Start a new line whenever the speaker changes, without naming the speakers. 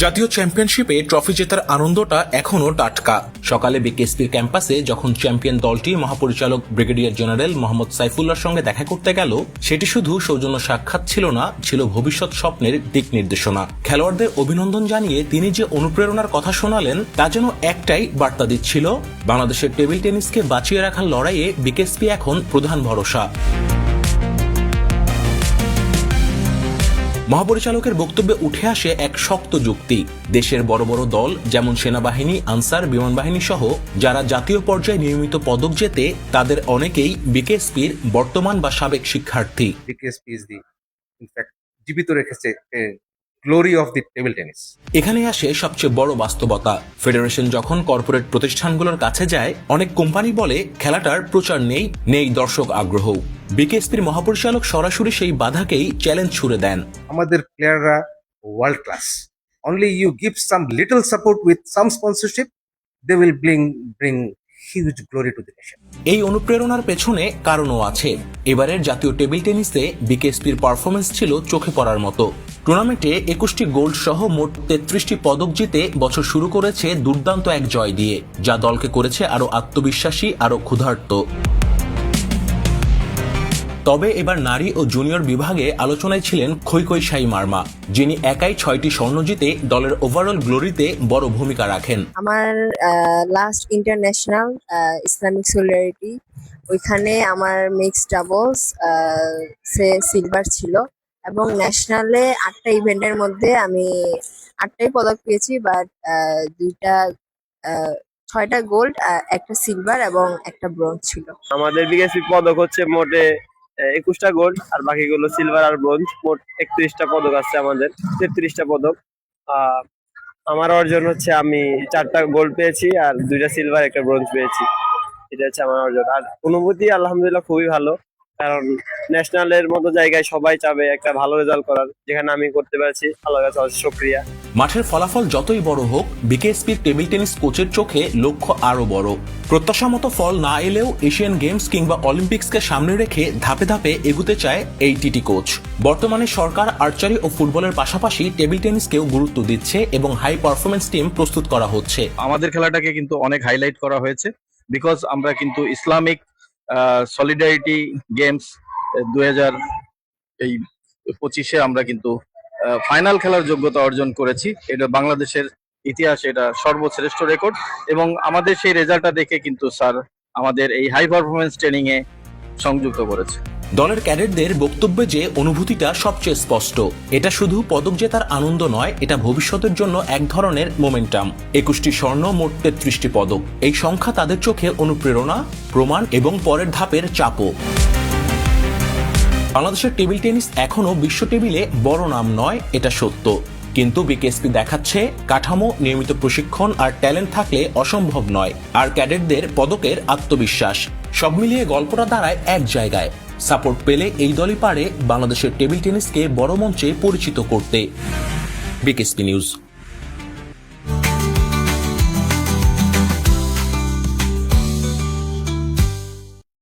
জাতীয় চ্যাম্পিয়নশিপে ট্রফি জেতার আনন্দটা এখনও টাটকা। সকালে বিকেএসপির ক্যাম্পাসে যখন চ্যাম্পিয়ন দলটি মহাপরিচালক ব্রিগেডিয়ার জেনারেল মোহাম্মদ সাইফুল্লাহর সঙ্গে দেখা করতে গেল, সেটি শুধু সৌজন্য সাক্ষাৎ ছিল না, ছিল ভবিষ্যৎ স্বপ্নের দিক নির্দেশনা। খেলোয়াড়দের অভিনন্দন জানিয়ে তিনি যে অনুপ্রেরণার কথা শোনালেন, তা যেন একটাই বার্তা দিচ্ছিল, বাংলাদেশের টেবিল টেনিসকে বাঁচিয়ে রাখার লড়াইয়ে বিকেএসপি এখন প্রধান ভরসা। মহাপরিচালকের বক্তব্যে উঠে আসে এক শক্ত যুক্তি। দেশের বড় বড় দল যেমন সেনাবাহিনী, আনসার, বিমান বাহিনী সহ যারা জাতীয় পর্যায়ে নিয়মিত পদক জেতে, তাদের অনেকেই বিকেএসপির বর্তমান বা সাবেক শিক্ষার্থী।
বিকেএসপি ইজ দি ইনফ্যাক্ট জীবিত রেখেছে glory of the table tennis.
এখানে আসে সবচেয়ে বড় বাস্তবতা। ফেডারেশন যখন কর্পোরেট প্রতিষ্ঠানগুলোর কাছে যায়, অনেক কোম্পানি বলে খেলাটার প্রচার নেই দর্শক আগ্রহ। বিকেএসপির মহাপরিচালক সরাসরি সেই বাধাকেই চ্যালেঞ্জ ছুড়ে দেন।
আমাদের প্লেয়াররা world class, only you give some little support with some sponsorship, they will bring huge glory to the nation.
এই অনুপ্রেরণার পেছনে কারণও আছে। এবারের জাতীয় টেবিল টেনিসে বিকেএসপির পারফরমেন্স ছিল চোখে পড়ার মতো। টুর্নামেন্টে 21টি গোল্ড সহ মোট 33টি পদক জিতে বছর শুরু করেছে দুর্দান্ত এক জয় দিয়ে, যা দলকে করেছে আরো আত্মবিশ্বাসী, আরো ক্ষুধার্ত। তবে এবার নারী ও জুনিয়র বিভাগে আলোচনায় ছিলেন খৈকই শাই মার্মা, যিনি একাই 6টি স্বর্ণ জিতে দলের ওভারঅল গ্লোরিতে বড় ভূমিকা রাখেন।
আমার লাস্ট ইন্টারন্যাশনাল ইসলামিক সলিডারিটি, ওইখানে আমার মিক্সড ডাবলস সিলভার ছিল, এবং ন্যাশনালে 8টা ইভেন্টের মধ্যে আমি 8টাই পদক পেয়েছি, বাট 6টা গোল্ড, একটা সিলভার এবং একটা ব্রোঞ্জ ছিল।
আমাদের বিকেএসপি পদক হচ্ছে মোটে 21টা গোল্ড, আর বাকিগুলো সিলভার আর ব্রোঞ্জ। মোট 31টা পদক আছে আমাদের, 33টা পদক। আমার অর্জন হচ্ছে আমি 4টা গোল্ড পেয়েছি আর 2টা সিলভার, একটা ব্রোঞ্জ পেয়েছি। এটা হচ্ছে আমার অর্জন। আর অনুভূতি আলহামদুলিল্লাহ খুবই ভালো, কারণ ন্যাশনালের মতো জায়গায় সবাই চাবে একটা ভালো রেজাল্ট করার, যেখানে আমি করতে পারছি। আল্লাহর কাছে অশেষ শুকরিয়া।
মাঠের ফলাফল যতই বড় হোক, বিকেএসপির টেবিল টেনিস কোচের চোখে লক্ষ্য আরো বড়। প্রত্যাশা মতো ফল না এলেও এশিয়ান গেমস কিংবা অলিম্পিক্সকে সামনে রেখে ধাপে ধাপে এগুতে চায় এই টিটি কোচ। বর্তমানে সরকার আর্চারি ও ফুটবলের পাশাপাশি টেবিল টেনিসকেও গুরুত্ব দিচ্ছে এবং হাই পারফরমেন্স টিম প্রস্তুত করা হচ্ছে।
আমাদের খেলাটাকে কিন্তু অনেক হাইলাইট করা হয়েছে, বিকজ আমরা কিন্তু ইসলামিক সলিডারিটি গেমস 2025-এ আমরা কিন্তু ফাইনাল খেলার যোগ্যতা অর্জন করেছি। এটা বাংলাদেশের ইতিহাসে এটা সর্বশ্রেষ্ঠ রেকর্ড, এবং আমাদের সেই রেজাল্টটা দেখে কিন্তু স্যার আমাদের এই হাই পারফরমেন্স ট্রেনিং এ সংযুক্ত করেছে।
দলের ক্যাডেটদের বক্তব্যে যে অনুভূতিটা সবচেয়ে স্পষ্ট, এটা শুধু পদক জেতার আনন্দ নয়, এটা ভবিষ্যতের জন্য এক ধরনের মোমেন্টাম। 21টি স্বর্ণ, মোট 33টি পদক, এই সংখ্যা তাদের চোখে অনুপ্রেরণা, প্রমাণ এবং পরের ধাপের চাপও। বাংলাদেশের টেবিল টেনিস এখনো বিশ্ব টেবিলে বড় নাম নয়, এটা সত্য, কিন্তু বিকেএসপি দেখাচ্ছে কাঠামো, নিয়মিত প্রশিক্ষণ আর ট্যালেন্ট থাকলে অসম্ভব নয়। আর ক্যাডেটদের পদকের আত্মবিশ্বাস, সব মিলিয়ে গল্পটা দাঁড়ায় এক জায়গায়। সাপোর্ট পেলে এই দলই পারে বাংলাদেশের টেবিল টেনিসকে বড় মঞ্চে পরিচিত করতে। BKSP news.